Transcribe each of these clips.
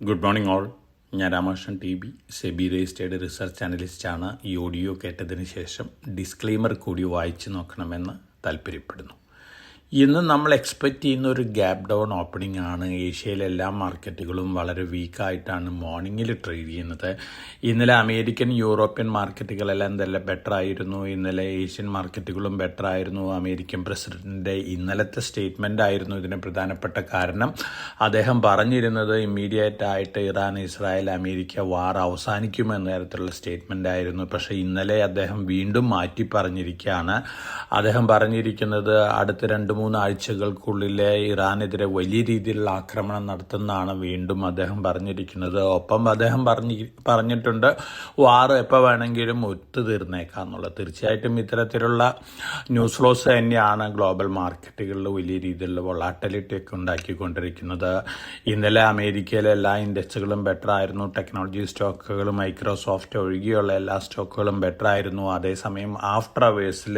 Good morning all. ഞാൻ Ramakrishnan T B, SEBI registered research അനലിസ്റ്റാണ്. ഈ ഓഡിയോ കേട്ടതിന് ശേഷം ഡിസ്ക്ലെയിമർ കൂടി വായിച്ചു നോക്കണമെന്ന് താല്പര്യപ്പെടുന്നു. ഇന്ന് നമ്മൾ എക്സ്പെക്റ്റ് ചെയ്യുന്ന ഒരു ഗ്യാപ് ഡൗൺ ഓപ്പണിംഗ് ആണ്. ഏഷ്യയിലെ എല്ലാ മാർക്കറ്റുകളും വളരെ വീക്കായിട്ടാണ് മോർണിംഗിൽ ട്രേഡ് ചെയ്യുന്നത്. ഇന്നലെ അമേരിക്കൻ യൂറോപ്യൻ മാർക്കറ്റുകളെല്ലാം നല്ല ബെറ്റർ ആയിരുന്നു. ഇന്നലെ ഏഷ്യൻ മാർക്കറ്റുകളും ബെറ്റർ ആയിരുന്നു. അമേരിക്കൻ പ്രസിഡന്റിൻ്റെ ഇന്നലത്തെ സ്റ്റേറ്റ്മെൻ്റ് ആയിരുന്നു ഇതിന് പ്രധാനപ്പെട്ട കാരണം. അദ്ദേഹം പറഞ്ഞിരുന്നത് ഇമ്മീഡിയറ്റ് ആയിട്ട് ഇറാൻ, ഇസ്രായേൽ, അമേരിക്ക വാർ അവസാനിക്കുമെന്ന തരത്തിലുള്ള സ്റ്റേറ്റ്മെൻ്റ് ആയിരുന്നു. പക്ഷേ ഇന്നലെ അദ്ദേഹം വീണ്ടും മാറ്റി പറഞ്ഞിരിക്കുകയാണ്. അദ്ദേഹം പറഞ്ഞിരിക്കുന്നത് അടുത്ത 2-3 ആഴ്ചകൾക്കുള്ളിൽ ഇറാനെതിരെ വലിയ രീതിയിലുള്ള ആക്രമണം നടത്തുന്നതാണ് വീണ്ടും അദ്ദേഹം പറഞ്ഞിരിക്കുന്നത്. ഒപ്പം അദ്ദേഹം പറഞ്ഞിട്ടുണ്ട് വാർ എപ്പോൾ വേണമെങ്കിലും ഒത്തുതീർന്നേക്കാം എന്നുള്ളത്. തീർച്ചയായിട്ടും ഇത്തരത്തിലുള്ള ന്യൂസ് ഫ്ലോസ് തന്നെയാണ് ഗ്ലോബൽ മാർക്കറ്റുകളിൽ വലിയ രീതിയിലുള്ള വൊളാറ്റിലിറ്റി ഒക്കെ ഉണ്ടാക്കിക്കൊണ്ടിരിക്കുന്നത്. ഇന്നലെ അമേരിക്കയിലെ എല്ലാ ഇൻഡെക്സുകളും ബെറ്റർ ആയിരുന്നു. ടെക്നോളജി സ്റ്റോക്കുകൾ, മൈക്രോസോഫ്റ്റ് ഒഴികെയുള്ള എല്ലാ സ്റ്റോക്കുകളും ബെറ്റർ ആയിരുന്നു. അതേസമയം ആഫ്റ്റർ അവേഴ്സിൽ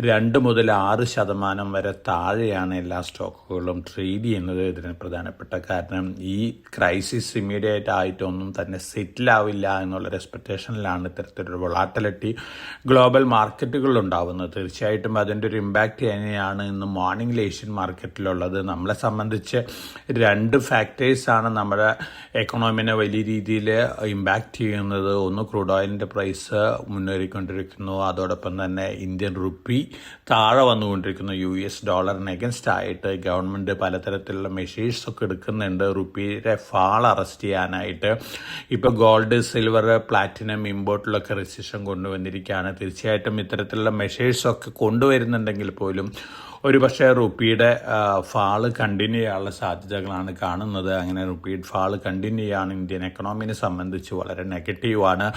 2 മുതൽ 6% വരെ താഴെയാണ് എല്ലാ സ്റ്റോക്കുകളും ട്രേഡ് ചെയ്യുന്നത്. ഇതിന് പ്രധാനപ്പെട്ട കാരണം ഈ ക്രൈസിസ് ഇമ്മീഡിയറ്റ് ആയിട്ടൊന്നും തന്നെ സെറ്റിൽ ആവില്ല എന്നുള്ളൊരു എക്സ്പെക്ടേഷനിലാണ് ഇത്തരത്തിലൊരു വൊളാറ്റിലിറ്റി ഗ്ലോബൽ മാർക്കറ്റുകളിൽ ഉണ്ടാവുന്നത്. തീർച്ചയായിട്ടും അതിൻ്റെ ഒരു ഇമ്പാക്റ്റ് തന്നെയാണ് ഇന്ന് മോർണിംഗിൽ ഏഷ്യൻ മാർക്കറ്റിലുള്ളത്. നമ്മളെ സംബന്ധിച്ച് 2 ഫാക്ടേഴ്സാണ് നമ്മുടെ എക്കണോമിനെ വലിയ രീതിയിൽ ഇമ്പാക്റ്റ് ചെയ്യുന്നത്. ഒന്ന്, ക്രൂഡ് ഓയിലിൻ്റെ പ്രൈസ് മുന്നേറിക്കൊണ്ടിരിക്കുന്നു. അതോടൊപ്പം തന്നെ ഇന്ത്യൻ റുപ്പി താഴെ വന്നുകൊണ്ടിരിക്കുന്നു. US ഡോളറിന് എഗൻസ്റ്റ് ആയിട്ട് ഗവൺമെൻറ് പലതരത്തിലുള്ള മെഷേഴ്സ് ഒക്കെ എടുക്കുന്നുണ്ട് റുപ്പിയുടെ ഫാൾ അറസ്റ്റ് ചെയ്യാനായിട്ട്. ഇപ്പോൾ ഗോൾഡ്, സിൽവർ, പ്ലാറ്റിനം ഇമ്പോർട്ടിലൊക്കെ റെസിഷൻ കൊണ്ടുവന്നിരിക്കുകയാണ്. തീർച്ചയായിട്ടും ഇത്തരത്തിലുള്ള മെഷേഴ്സൊക്കെ കൊണ്ടുവരുന്നുണ്ടെങ്കിൽ പോലും ഒരുപക്ഷെ റുപ്പിയുടെ ഫാള് കണ്ടിന്യൂ ചെയ്യാനുള്ള സാധ്യതകളാണ് കാണുന്നത്. അങ്ങനെ റുപ്പിയുടെ ഫാള് കണ്ടിന്യൂ ചെയ്യാണ് ഇന്ത്യൻ എക്കണോമിനെ സംബന്ധിച്ച് വളരെ നെഗറ്റീവാണ്.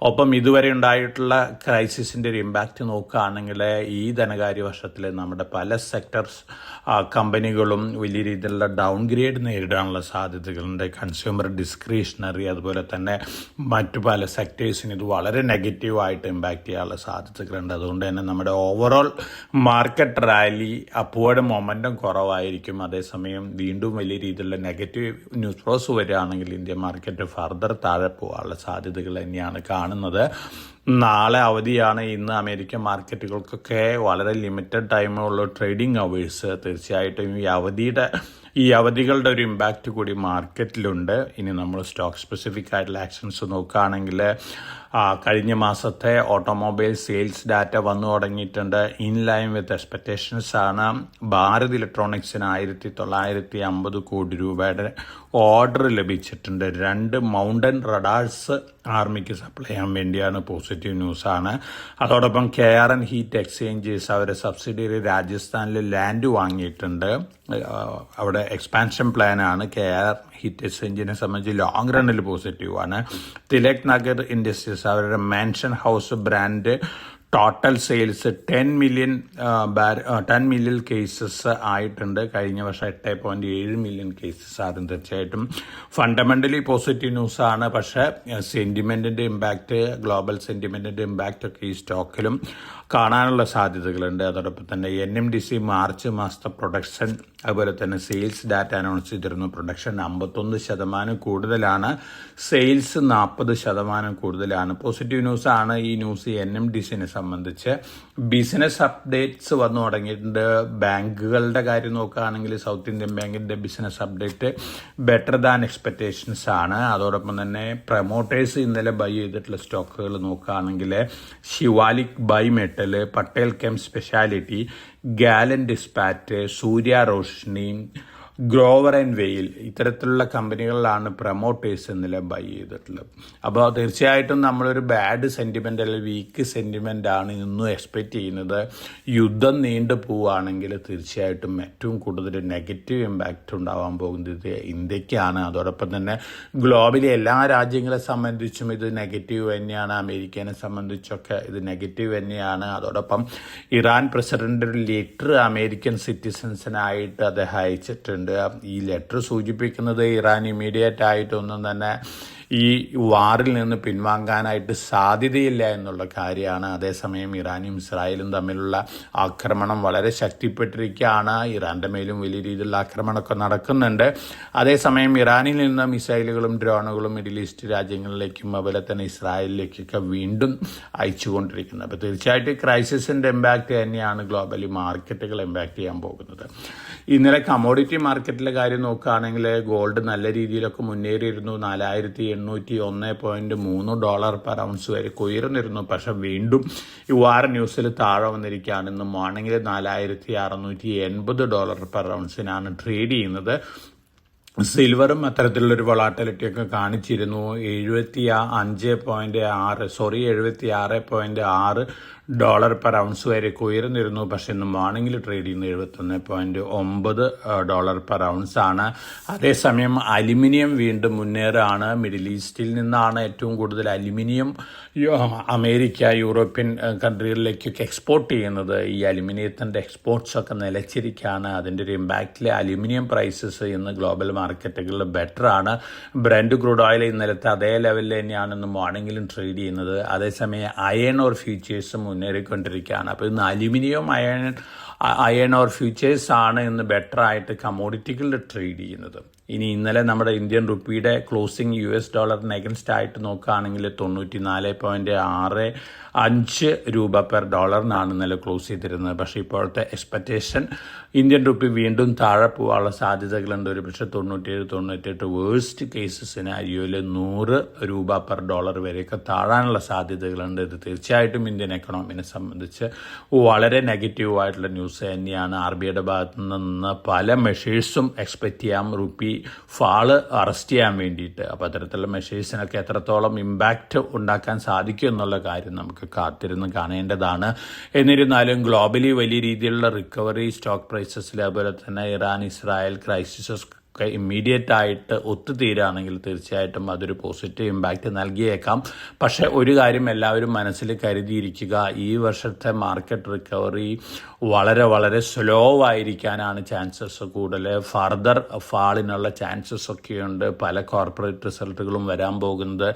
ഒപ്പം ഇതുവരെ ഉണ്ടായിട്ടുള്ള ക്രൈസിസിൻ്റെ ഒരു ഇമ്പാക്റ്റ് നോക്കുകയാണെങ്കിൽ ഈ ധനകാര്യ വർഷത്തിൽ നമ്മുടെ പല സെക്ടർസ് കമ്പനികളും വലിയ രീതിയിലുള്ള ഡൗൺ ഗ്രേഡ് നേരിടാനുള്ള സാധ്യതകളുണ്ട്. കൺസ്യൂമർ ഡിസ്ക്രിഷണറി, അതുപോലെ തന്നെ മറ്റു പല സെക്ടേഴ്സിന് ഇത് വളരെ നെഗറ്റീവായിട്ട് ഇമ്പാക്റ്റ് ചെയ്യാനുള്ള സാധ്യതകളുണ്ട്. അതുകൊണ്ട് തന്നെ നമ്മുടെ overall market rally upward momentum കുറവായിരിക്കും. അതേസമയം വീണ്ടും വലിയ രീതിയിലുള്ള നെഗറ്റീവ് ന്യൂസ് ഫ്ലോസ് വരികയാണെങ്കിൽ ഇന്ത്യൻ മാർക്കറ്റ് ഫർദർ താഴെ പോകാനുള്ള സാധ്യതകൾ തന്നെയാണ് കാണുന്നത്. നാളെ അവധിയാണ്. ഇന്ന് അമേരിക്കൻ മാർക്കറ്റുകൾക്കൊക്കെ വളരെ ലിമിറ്റഡ് ടൈമുള്ള ട്രേഡിംഗ് അവേഴ്സ്. തീർച്ചയായിട്ടും ഈ അവധികളുടെ ഒരു ഇമ്പാക്റ്റ് കൂടി മാർക്കറ്റിലുണ്ട്. ഇനി നമ്മൾ സ്റ്റോക്ക് സ്പെസിഫിക് ആയിട്ടുള്ള ആക്ഷൻസ് നോക്കുകയാണെങ്കിൽ കഴിഞ്ഞ മാസത്തെ ഓട്ടോമൊബൈൽ സെയിൽസ് ഡാറ്റ വന്നു തുടങ്ങിയിട്ടുണ്ട്. ഇൻ ലൈൻ വിത്ത് എക്സ്പെക്ടേഷൻസ് ആണ്. ഭാരത് ഇലക്ട്രോണിക്സിന് 1950 കോടി രൂപയുടെ ഓർഡർ ലഭിച്ചിട്ടുണ്ട്. 2 മൗണ്ടൻ റഡാർസ് ആർമിക്ക് സപ്ലൈ ചെയ്യാൻ വേണ്ടിയാണ്. പോസിറ്റീവ് ന്യൂസാണ്. അതോടൊപ്പം KRN ഹീറ്റ് എക്സ്ചേഞ്ചേഴ്സ് അവരുടെ സബ്സിഡിയറി രാജസ്ഥാനിൽ ലാൻഡ് വാങ്ങിയിട്ടുണ്ട്. അവിടെ എക്സ്പാൻഷൻ പ്ലാനാണ്. KR ഹീറ്റ് എക്സ്ചേഞ്ചിനെ സംബന്ധിച്ച് ലോങ് റണ്ണിൽ പോസിറ്റീവാണ്. തിലക് നഗർ ഇൻഡസ്ട്രീസ് അവരുടെ mansion house brand total sales 10 million cases ആയിട്ടുണ്ട്. കഴിഞ്ഞ വർഷം 8.7 മില്യൺ കേസസ് ആയിരുന്നു. തീർച്ചയായിട്ടും ഫണ്ടമെന്റലി പോസിറ്റീവ് ന്യൂസാണ്. പക്ഷേ സെന്റിമെന്റിന്റെ ഇമ്പാക്റ്റ്, ഗ്ലോബൽ സെന്റിമെന്റിന്റെ ഇമ്പാക്റ്റ് ഒക്കെ ഈ സ്റ്റോക്കിലും കാണാനുള്ള സാധ്യതകളുണ്ട്. അതോടൊപ്പം തന്നെ NMDC മാർച്ച് മാസത്തെ പ്രൊഡക്ഷൻ, അതുപോലെ തന്നെ സെയിൽസ് ഡാറ്റ അനൗൺസ് ചെയ്തിരുന്നു. പ്രൊഡക്ഷൻ 51% കൂടുതലാണ്, സെയിൽസ് 40% കൂടുതലാണ്. പോസിറ്റീവ് ന്യൂസാണ് ഈ ന്യൂസ്. NMDCനെ സംബന്ധിച്ച് ബിസിനസ് അപ്ഡേറ്റ്സ് വന്നു തുടങ്ങിയിട്ടുണ്ട്. ബാങ്കുകളുടെ കാര്യം നോക്കുകയാണെങ്കിൽ സൗത്ത് ഇന്ത്യൻ ബാങ്കിന്റെ business update better than expectations ആണ്. അതോടൊപ്പം തന്നെ പ്രൊമോട്ടേഴ്സ് ഇന്നലെ ബൈ ചെയ്തിട്ടുള്ള സ്റ്റോക്കുകൾ നോക്കുകയാണെങ്കിൽ Shivalik bimetal, Patel chem speciality, Gallantt Ispat, Surya Roshni, Grauer and Weil ഇത്തരത്തിലുള്ള കമ്പനികളിലാണ് പ്രൊമോട്ടേഴ്സ് ഇന്നലെ ബൈ ചെയ്തിട്ടുള്ളത്. അപ്പോൾ തീർച്ചയായിട്ടും നമ്മളൊരു ബാഡ് സെൻറ്റിമെൻ്റ് അല്ലെങ്കിൽ വീക്ക് സെൻറ്റിമെൻ്റ് ആണ് ഇന്നും എക്സ്പെക്റ്റ് ചെയ്യുന്നത്. യുദ്ധം നീണ്ടു പോവുകയാണെങ്കിൽ തീർച്ചയായിട്ടും ഏറ്റവും കൂടുതൽ നെഗറ്റീവ് ഇമ്പാക്റ്റ് ഉണ്ടാവാൻ പോകുന്നത് ഇന്ത്യക്കാണ്. അതോടൊപ്പം തന്നെ ഗ്ലോബലി എല്ലാ രാജ്യങ്ങളെ സംബന്ധിച്ചും ഇത് നെഗറ്റീവ് തന്നെയാണ്. അമേരിക്കനെ സംബന്ധിച്ചൊക്കെ ഇത് നെഗറ്റീവ് തന്നെയാണ്. അതോടൊപ്പം ഇറാൻ പ്രസിഡന്റ് ഒരു ലെറ്റർ അമേരിക്കൻ സിറ്റിസൺസിനായിട്ട് അദ്ദേഹം അയച്ചിട്ടുണ്ട്. ഈ ലെറ്റർ സൂചിപ്പിക്കുന്നത് ഇറാൻ ഇമ്മീഡിയറ്റ് ആയിട്ടൊന്നും തന്നെ ഈ വാറിൽ നിന്ന് പിൻവാങ്ങാനായിട്ട് സാധ്യതയില്ല എന്നുള്ള കാര്യമാണ്. അതേസമയം ഇറാനും ഇസ്രായേലും തമ്മിലുള്ള ആക്രമണം വളരെ ശക്തിപ്പെട്ടിരിക്കുകയാണ്. ഇറാൻ്റെ മേലും വലിയ രീതിയിലുള്ള ആക്രമണമൊക്കെ നടക്കുന്നുണ്ട്. അതേസമയം ഇറാനിൽ നിന്ന് മിസൈലുകളും ഡ്രോണുകളും മിഡിൽ ഈസ്റ്റ് രാജ്യങ്ങളിലേക്കും അതുപോലെ തന്നെ ഇസ്രായേലിലേക്കൊക്കെ വീണ്ടും അയച്ചുകൊണ്ടിരിക്കുന്നത്. അപ്പോൾ തീർച്ചയായിട്ടും ക്രൈസിസിൻ്റെ ഇമ്പാക്റ്റ് തന്നെയാണ് ഗ്ലോബലി മാർക്കറ്റുകൾ ഇമ്പാക്റ്റ് ചെയ്യാൻ പോകുന്നത്. ഇന്നലെ കമോഡിറ്റി മാർക്കറ്റിലെ കാര്യം നോക്കുകയാണെങ്കിൽ ഗോൾഡ് നല്ല രീതിയിലൊക്കെ മുന്നേറിയിരുന്നു. $4,801.3 പെർ ഔൺസ് വരെ ഉയർന്നിരുന്നു. പക്ഷെ വീണ്ടും ഈ വാർ ന്യൂസിൽ താഴെ വന്നിരിക്കുകയാണ്. ഇന്ന് മോർണിംഗിൽ $4,680 പെർ ഔൺസിനാണ് ട്രേഡ് ചെയ്യുന്നത്. സിൽവറും അത്തരത്തിലുള്ളൊരു വൊളാറ്റിലിറ്റിയൊക്കെ കാണിച്ചിരുന്നു. 76.6 പെർ ഔൺസ് വരെ ഉയർന്നിരുന്നു. പക്ഷെ ഇന്ന് മോർണിംഗിൽ ട്രേഡ് ചെയ്യുന്നത് $71.9 പെർ ഔൺസ് ആണ്. അതേസമയം അലുമിനിയം വീണ്ടും മുന്നേറാണ്. മിഡിൽ ഈസ്റ്റിൽ നിന്നാണ് ഏറ്റവും കൂടുതൽ അലുമിനിയം അമേരിക്ക, യൂറോപ്യൻ കൺട്രികളിലേക്കൊക്കെ എക്സ്പോർട്ട് ചെയ്യുന്നത്. ഈ അലുമിനിയത്തിൻ്റെ എക്സ്പോർട്ട്സൊക്കെ നിലച്ചിരിക്കുകയാണ്. അതിൻ്റെ ഒരു ഇമ്പാക്റ്റിൽ അലുമിനിയം പ്രൈസസ് ഇന്ന് ഗ്ലോബൽ മാർക്കറ്റുകളിൽ ബെറ്റർ ആണ്. ബ്രന്റ് ക്രൂഡ് ഓയിൽ ഇന്നലത്തെ അതേ ലെവലിൽ തന്നെയാണ് ഇന്ന് മോർണിംഗിലും ട്രേഡ് ചെയ്യുന്നത്. അതേസമയം അയൺ ഓർ ഫ്യൂച്ചേഴ്സ് മുന്നേറിക്കൊണ്ടിരിക്കുകയാണ്. അപ്പോൾ ഇന്ന് അലുമിനിയം അയൺ ഓർ ഫ്യൂച്ചേഴ്സ് ആണ് ഇന്ന് ബെറ്റർ ആയിട്ട് കമോഡിറ്റികളിൽ ട്രേഡ് ചെയ്യുന്നത്. ഇനി ഇന്നലെ നമ്മുടെ ഇന്ത്യൻ റുപ്പിയുടെ ക്ലോസിംഗ് US ഡോളറിന് അഗൻസ്റ്റ് ആയിട്ട് നോക്കുകയാണെങ്കിൽ 94.65 രൂപ പെർ ഡോളറിനാണ് ഇന്നലെ ക്ലോസ് ചെയ്തിരുന്നത്. പക്ഷേ ഇപ്പോഴത്തെ എക്സ്പെക്റ്റേഷൻ ഇന്ത്യൻ റുപ്പി വീണ്ടും താഴെ പോകാനുള്ള സാധ്യതകളുണ്ട്. ഒരു പക്ഷേ 97-98 വേഴ്സ്റ്റ് കേസസിന് അരിയോയിൽ 100 രൂപ പെർ ഡോളർ വരെയൊക്കെ താഴാനുള്ള സാധ്യതകളുണ്ട്. ഇത് തീർച്ചയായിട്ടും ഇന്ത്യൻ എക്കണോമിനെ സംബന്ധിച്ച് വളരെ നെഗറ്റീവായിട്ടുള്ള ന്യൂസ് തന്നെയാണ്. RBIയുടെ ഭാഗത്തു നിന്ന് പല മെഷേഴ്സും എക്സ്പെക്റ്റ് ചെയ്യാം റുപ്പി ഫാള് അറസ്റ്റ് ചെയ്യാൻ വേണ്ടിയിട്ട്. അപ്പോൾ അത്തരത്തിലുള്ള മെഷേഴ്സിനൊക്കെ എത്രത്തോളം ഇമ്പാക്റ്റ് ഉണ്ടാക്കാൻ സാധിക്കും എന്നുള്ള കാര്യം നമുക്ക് കാത്തിരുന്ന് കാണേണ്ടതാണ്. എന്നിരുന്നാലും ഗ്ലോബലി വലിയ രീതിയിലുള്ള റിക്കവറി സ്റ്റോക്ക് പ്രൈസസിൽ അതുപോലെ തന്നെ ഇറാൻ ഇസ്രായേൽ ക്രൈസിസസ് ഒക്കെ ഇമ്മീഡിയറ്റ് ആയിട്ട് ഒത്തുതീരുകയാണെങ്കിൽ തീർച്ചയായിട്ടും അതൊരു പോസിറ്റീവ് ഇമ്പാക്റ്റ് നൽകിയേക്കാം. പക്ഷേ ഒരു കാര്യം എല്ലാവരും മനസ്സിൽ കരുതിയിരിക്കുക, ഈ വർഷത്തെ മാർക്കറ്റ് റിക്കവറി വളരെ വളരെ സ്ലോ ആയിരിക്കാനാണ് ചാൻസസ് കൂടുതൽ. ഫർദർ ഫാളിനുള്ള ചാൻസസ് ഒക്കെയുണ്ട്. പല കോർപ്പറേറ്റ് റിസൾട്ടുകളും വരാൻ പോകുന്നത്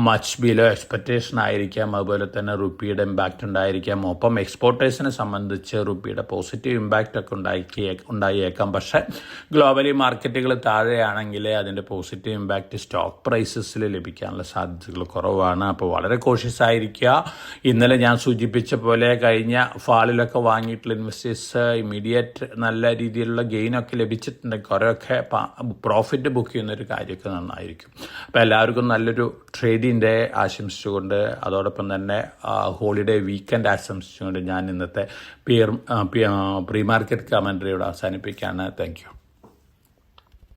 മച്ച് ബിലോ എക്സ്പെക്റ്റേഷൻ ആയിരിക്കാം. അതുപോലെ തന്നെ റുപ്പിയുടെ ഇമ്പാക്റ്റ് ഉണ്ടായിരിക്കാം. ഒപ്പം എക്സ്പോർട്ടേഴ്സിനെ സംബന്ധിച്ച് റുപ്പിയുടെ പോസിറ്റീവ് ഇമ്പാക്റ്റ് ഒക്കെ ഉണ്ടായേക്കാം. പക്ഷേ ഗ്ലോബലി മാർക്കറ്റുകൾ താഴെയാണെങ്കിൽ അതിൻ്റെ പോസിറ്റീവ് ഇമ്പാക്റ്റ് സ്റ്റോക്ക് പ്രൈസസിൽ ലഭിക്കാനുള്ള സാധ്യതകൾ കുറവാണ്. അപ്പോൾ വളരെ കോഷ്യസ് ആയിരിക്കുക. ഇന്നലെ ഞാൻ സൂചിപ്പിച്ച പോലെ കഴിഞ്ഞ ഫാളിലൊക്കെ വാങ്ങിയിട്ടുള്ള ഇൻവെസ്റ്റേഴ്സ് ഇമ്മീഡിയറ്റ് നല്ല രീതിയിലുള്ള ഗെയിനൊക്കെ ലഭിച്ചിട്ടുണ്ടെങ്കിൽ കുറേയൊക്കെ പ്രോഫിറ്റ് ബുക്ക് ചെയ്യുന്നൊരു കാര്യമൊക്കെ നന്നായിരിക്കും. അപ്പോൾ എല്ലാവർക്കും നല്ലൊരു ട്രേഡിൻ്റെ ആശംസിച്ചുകൊണ്ട് അതോടൊപ്പം തന്നെ ഹോളിഡേ വീക്കെൻഡ് ആശംസിച്ചുകൊണ്ട് ഞാൻ ഇന്നത്തെ പ്രീ മാർക്കറ്റ് കമൻട്രിയോട് അവസാനിപ്പിക്കുകയാണ്. Thank you.